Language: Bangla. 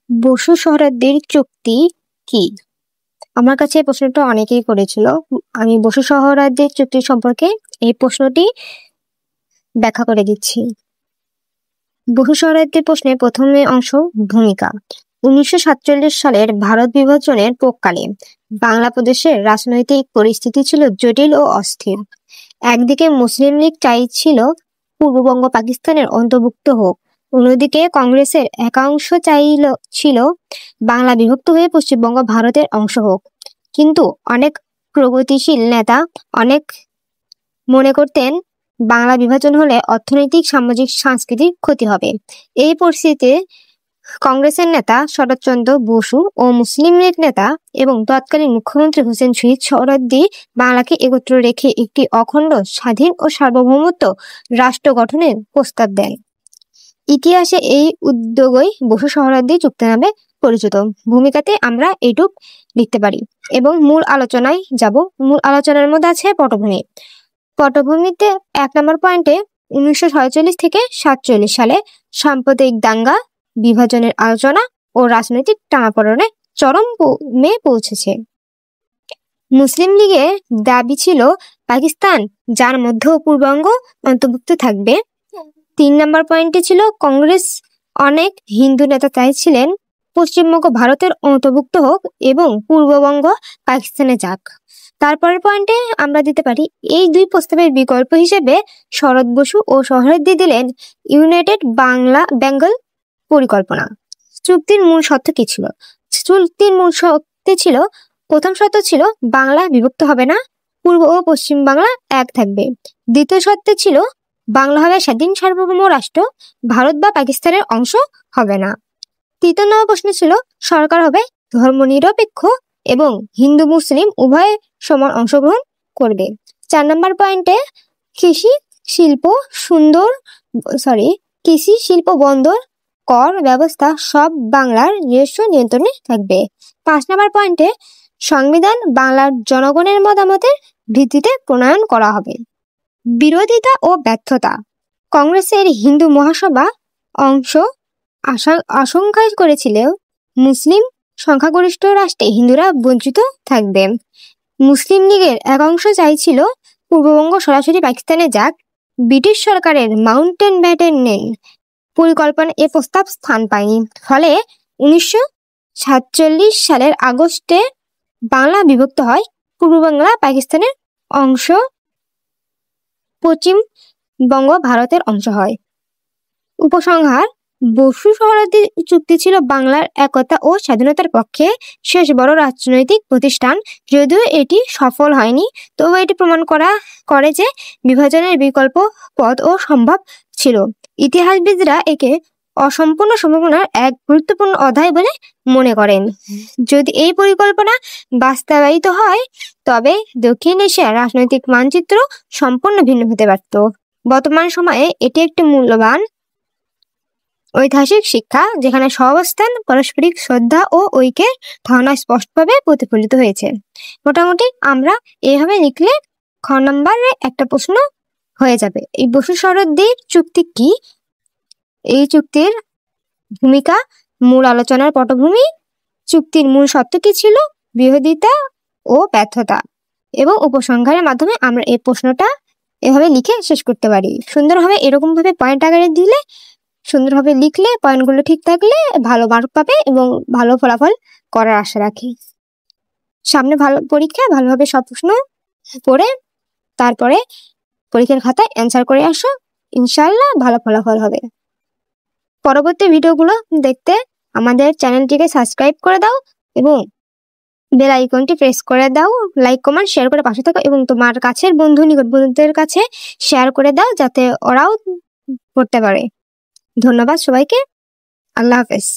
বসু সোহরাওয়ার্দীর চুক্তি কি? আমার কাছে এই প্রশ্নটা অনেকেই করেছিল। আমি বসু সোহরাওয়ার্দীর চুক্তি সম্পর্কে এই প্রশ্নটি ব্যাখ্যা করে দিচ্ছি। বসু সোহরাওয়ার্দীর প্রশ্নের প্রথমে অংশ ভূমিকা। 1947 সালের ভারত বিভাজনের পূর্বকালে বাংলা প্রদেশের রাজনৈতিক পরিস্থিতি ছিল জটিল ও অস্থির। একদিকে মুসলিম লীগ চাইছিল পূর্ববঙ্গ পাকিস্তানের অন্তর্ভুক্ত হোক, অন্যদিকে কংগ্রেসের একাংশ ছিল বাংলা বিভক্ত হয়ে পশ্চিমবঙ্গ ভারতের অংশ হোক। কিন্তু অনেক প্রগতিশীল নেতা মনে করতেন বাংলা বিভাজন হলে অর্থনৈতিক, সামাজিক, সাংস্কৃতিক ক্ষতি হবে। এই পরিস্থিতিতে কংগ্রেসের নেতা শরৎচন্দ্র বসু ও মুসলিম লীগ নেতা এবং তৎকালীন মুখ্যমন্ত্রী হোসেন শহীদ সোহরাওয়ার্দী বাংলাকে একত্র রেখে একটি অখণ্ড, স্বাধীন ও সার্বভৌমত্ব রাষ্ট্র গঠনের প্রস্তাব দেন। ইতিহাসে এই উদ্যোগই বসু সোহরাওয়ার্দী চুক্তি নামে পরিচিত। ভূমিকাতে আমরা এইটুক লিখতে পারি এবং মূল আলোচনায় যাব। মূল আলোচনার মধ্যে আছে পটভূমি। পটভূমিতে 1 নম্বর পয়েন্টে 1947 থেকে 47 সালে সাম্প্রদায়িক দাঙ্গা, বিভাজনের আলোচনা ও রাজনৈতিক টানাপোড়েনে চরমে পৌঁছেছে। মুসলিম লীগের দাবি ছিল পাকিস্তান, যার মধ্যে পূর্ববঙ্গ অন্তর্ভুক্ত থাকবে। 3 নম্বর পয়েন্টে ছিল কংগ্রেস অনেক হিন্দু নেতা চাইছিলেন পশ্চিমবঙ্গ ভারতের অন্তর্ভুক্ত হোক এবং পূর্ববঙ্গ পাকিস্তানে যাক। তারপরের পয়েন্টে আমরা দিতে পারি এই দুই প্রস্তাবের বিকল্প হিসেবে শরৎ বসু ও সোহরাওয়ার্দী দিলেন ইউনাইটেড বেঙ্গল পরিকল্পনা। চুক্তির মূল শর্ত কি ছিল? চুক্তির মূল শর্ত ছিল, প্রথম শর্ত ছিল বাংলা বিভক্ত হবে না, পূর্ব ও পশ্চিম বাংলা এক থাকবে। দ্বিতীয় শর্ত ছিল বাংলা হবে স্বাধীন সার্বভৌম রাষ্ট্র, ভারত বা পাকিস্তানের অংশ হবে না। তৃতীয় নম্বর প্রশ্ন ছিল সরকার হবে ধর্মনিরপেক্ষ এবং হিন্দু মুসলিম উভয় সমান অংশগ্রহণ করবে। 4 নম্বর পয়েন্টে কৃষি শিল্প বন্দর কর ব্যবস্থা সব বাংলার নিজস্ব নিয়ন্ত্রণে থাকবে। 5 নম্বর পয়েন্টে সংবিধান বাংলার জনগণের মতামতের ভিত্তিতে প্রণয়ন করা হবে। বিরোধিতা ও ব্যর্থতা। কংগ্রেসের হিন্দু মহাসভা অংশ আশঙ্কা করেছিল মুসলিম সংখ্যাগরিষ্ঠ রাষ্ট্রে হিন্দুরা বঞ্চিত থাকবে। মুসলিম লীগের এক অংশ চাইছিল পূর্ববঙ্গ সরাসরি পাকিস্তানে যাক। ব্রিটিশ সরকারের মাউন্টেন ব্যাটেন পরিকল্পনা এ প্রস্তাব স্থান পায়নি। ফলে 1947 সালের আগস্টে বাংলা বিভক্ত হয়, পূর্ব বাংলা পাকিস্তানের অংশ, পশ্চিমবঙ্গ ভারতের অংশ হয়। উপসংহার: বসু সোহরাওয়ার্দী চুক্তি ছিল বাংলার একতা ও স্বাধীনতার পক্ষে শেষ বড় রাজনৈতিক প্রতিষ্ঠান। যদিও এটি সফল হয়নি, তবু এটি প্রমাণ করে যে বিভাজনের বিকল্প পথ ও সম্ভব ছিল। ইতিহাসবিদরা একে অসম্পূর্ণ সম্ভাবনার এক গুরুত্বপূর্ণ অধ্যায় বলে মনে করেন। যদি এই পরিকল্পনা বাস্তবায়িত হয়, তবে দক্ষিণ এশিয়ার রাজনৈতিক মানচিত্র সম্পূর্ণ ভিন্ন হতে পারত। বর্তমান সময়ে এটি একটি মূল্যবান ঐতিহাসিক শিক্ষা, যেখানে সহাবস্থান, পারস্পরিক শ্রদ্ধা ও ঐক্যের ধারণা স্পষ্টভাবে প্রতিফলিত হয়েছে। মোটামুটি আমরা এইভাবে লিখলে খ নম্বরে একটা প্রশ্ন হয়ে যাবে। এই বসু সোহরাওয়ার্দীর চুক্তি কি? এই চুক্তির ভূমিকা, মূল আলোচনার পটভূমি, চুক্তির মূল শর্ত কি ছিল, বিরোধিতা ও ব্যর্থতা, এবং উপসংহারের মাধ্যমে আমরা এই প্রশ্নটা এভাবে লিখে শেষ করতে পারি। সুন্দরভাবে এরকম ভাবে পয়েন্ট আকারে দিলে, সুন্দরভাবে লিখলে, পয়েন্টগুলো ঠিক থাকলে ভালো মার্ক পাবে এবং ভালো ফলাফল করার আশা রাখি। সামনে ভালো পরীক্ষা, ভালোভাবে সব প্রশ্ন পড়ে তারপরে পরীক্ষার খাতায় অ্যান্সার করে আসো, ইনশাআল্লাহ ভালো ফলাফল হবে। পরবর্তী ভিডিওগুলো দেখতে আমাদের চ্যানেলটিকে সাবস্ক্রাইব করে দাও এবং বেল আইকনটি প্রেস করে দাও। লাইক, কমেন্ট, শেয়ার করে পাশে থাকো এবং তোমার কাছের নিকট বন্ধুদের কাছে শেয়ার করে দাও, যাতে ওরাও পড়তে পারে। ধন্যবাদ সবাইকে। আল্লাহ হাফেজ।